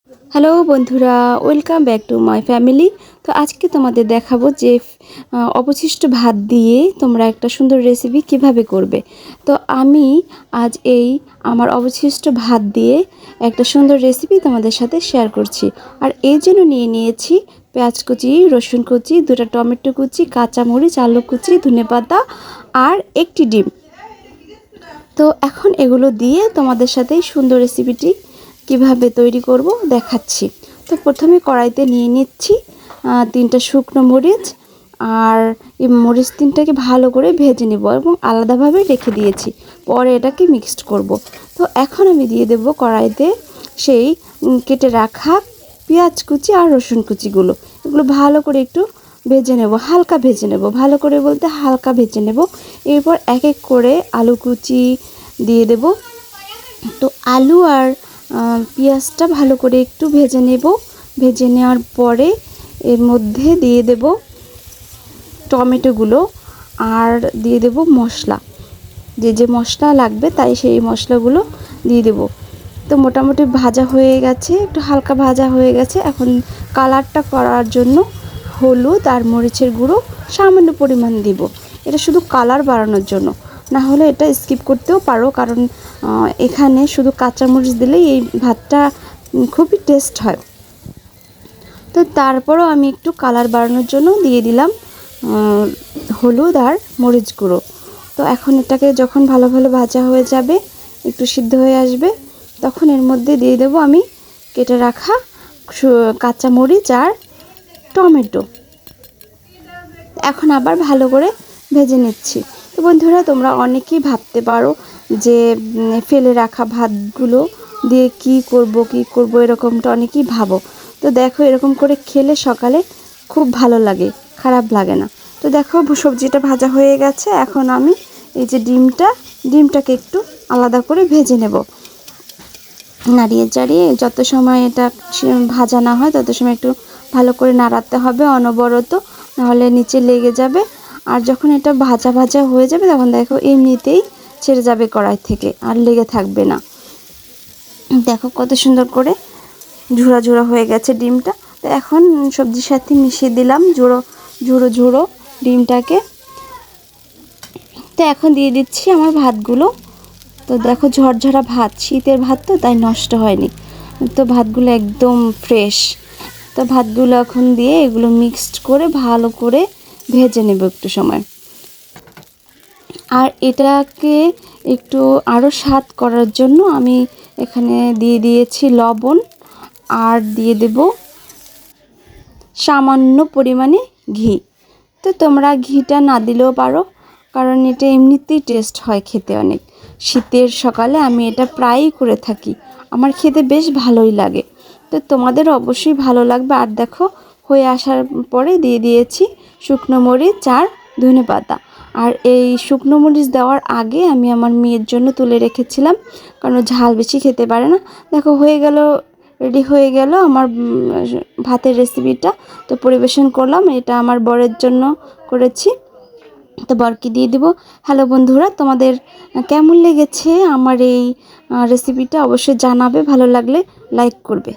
Hello বন্ধুরা, welcome back to my family. তো আজকে তোমাদের দেখাবো যে অবশিষ্ট ভাত দিয়ে তোমরা একটা সুন্দর রেসিপি কিভাবে করবে। তো আমি আজ এই আমার অবশিষ্ট ভাত দিয়ে একটা সুন্দর রেসিপি তোমাদের সাথে শেয়ার করছি। আর এই জন্য নিয়ে নিয়েছি পেঁয়াজ কুচি, রসুন কুচি, 2টা টমেটো কুচি, কাঁচামরিচ, আলু কুচি, ধনেপাতা আর একটি ডিম। তো এখন এগুলো দিয়ে তোমাদের সাথে সুন্দর রেসিপিটি কিভাবে তৈরি করব দেখাচ্ছি। তো প্রথমে কড়াইতে নিয়ে নিচ্ছি 3টা শুকনো মরিচ, আর এই মরিচ 3টাকে ভালো করে ভেজে নেব এবং আলাদাভাবে রেখে দিয়েছি, পরে এটাকে মিক্সড করব। তো এখন আমি দিয়ে দেব কড়াইতে সেই কেটে রাখা পেঁয়াজ কুচি আর রসুন কুচিগুলো। এগুলো ভালো করে একটু ভেজে নেব, হালকা ভেজে নেব, ভালো করে বলতে হালকা ভেজে নেব। এরপর এক এক করে আলু কুচি দিয়ে দেব। তো আলু আর পেঁয়াজটা ভালো করে একটু ভেজে নেব। ভেজে নেওয়ার পরে এর মধ্যে দিয়ে দেব টমেটোগুলো আর দিয়ে দেব মশলা, যে মশলা লাগবে তাই সেই মশলাগুলো দিয়ে দেব। তো মোটামুটি ভাজা হয়ে গেছে, একটু হালকা ভাজা হয়ে গেছে। এখন কালারটা করার জন্য হলুদ আর মরিচের গুঁড়ো সামান্য পরিমাণ দিব। এটা শুধু কালার বাড়ানোর জন্য, না হলে এটা স্কিপ করতেও পারো, কারণ এখানে শুধু কাঁচামরিচ দিলেই এই ভাতটা খুবই টেস্ট হয়। তো তারপরও আমি একটু কালার বাড়ানোর জন্য দিয়ে দিলাম হলুদ আর মরিচ গুঁড়ো। তো এখন এটাকে যখন ভালো ভালো ভাজা হয়ে যাবে, একটু সিদ্ধ হয়ে আসবে, তখন এর মধ্যে দিয়ে দেবো আমি কেটে রাখা কাঁচামরিচ আর টমেটো। এখন আবার ভালো করে ভেজে নিচ্ছি। তো বন্ধুরা, তোমরা অনেকেই ভাবতে পারো যে ফেলে রাখা ভাতগুলো দিয়ে কি করব এরকমটা অনেকেই ভাবো। তো দেখো, এরকম করে খেলে সকালে খুব ভালো লাগে, খারাপ লাগে না। তো দেখো সবজিটা ভাজা হয়ে গেছে। এখন আমি এই যে ডিমটাকে একটু আলাদা করে ভেজে নেব। নাড়িয়ে চাড়িয়ে যত সময় এটা ভাজা না হয় তত সময় একটু ভালো করে নাড়াতে হবে অনবরত, নাহলে নিচে লেগে যাবে। আর যখন এটা ভাজা ভাজা হয়ে যাবে তখন দেখো এমনিতেই ছেড়ে যাবে কড়াই থেকে, আর লেগে থাকবে না। দেখো কত সুন্দর করে ঝুড়া ঝুড়ো হয়ে গেছে ডিমটা। তো এখন সবজির সাথে মিশিয়ে দিলাম ঝুড়ো ডিমটাকে। তো এখন দিয়ে দিচ্ছি আমার ভাতগুলো। তো দেখো ঝরঝরা ভাত, শীতের ভাত তো তাই নষ্ট হয়নি, তো ভাতগুলো একদম ফ্রেশ। তো ভাতগুলো এখন দিয়ে এগুলো মিক্সড করে ভালো করে ভেজে নেব একটু সময়। আর এটাকে একটু আরও স্বাদ করার জন্য আমি এখানে দিয়ে দিয়েছি লবণ, আর দিয়ে দেব সামান্য পরিমাণে ঘি। তো তোমরা ঘিটা না দিলেও পারো, কারণ এটা এমনিতেই টেস্ট হয় খেতে অনেক। শীতের সকালে আমি এটা প্রায়ই করে থাকি, আমার খেতে বেশ ভালোই লাগে। তো তোমাদের অবশ্যই ভালো লাগবে। আর দেখো হয়ে আসার পরে দিয়ে দিয়েছি শুকনো মরিচ আর ধনেপাতা। আর এই শুকনো মরিচ দেওয়ার আগে আমি আমার মেয়ের জন্য তুলে রেখেছিলাম, কারণ ঝাল বেশি খেতে পারে না। দেখো হয়ে গেল, রেডি হয়ে গেল আমার ভাতের রেসিপিটা। তো পরিবেশন করলাম, এটা আমার বরের জন্য করেছি, তো বরকে দিয়ে দিব। হ্যালো বন্ধুরা, তোমাদের কেমন লেগেছে আমার এই রেসিপিটা অবশ্যই জানাবে, ভালো লাগলে লাইক করবে।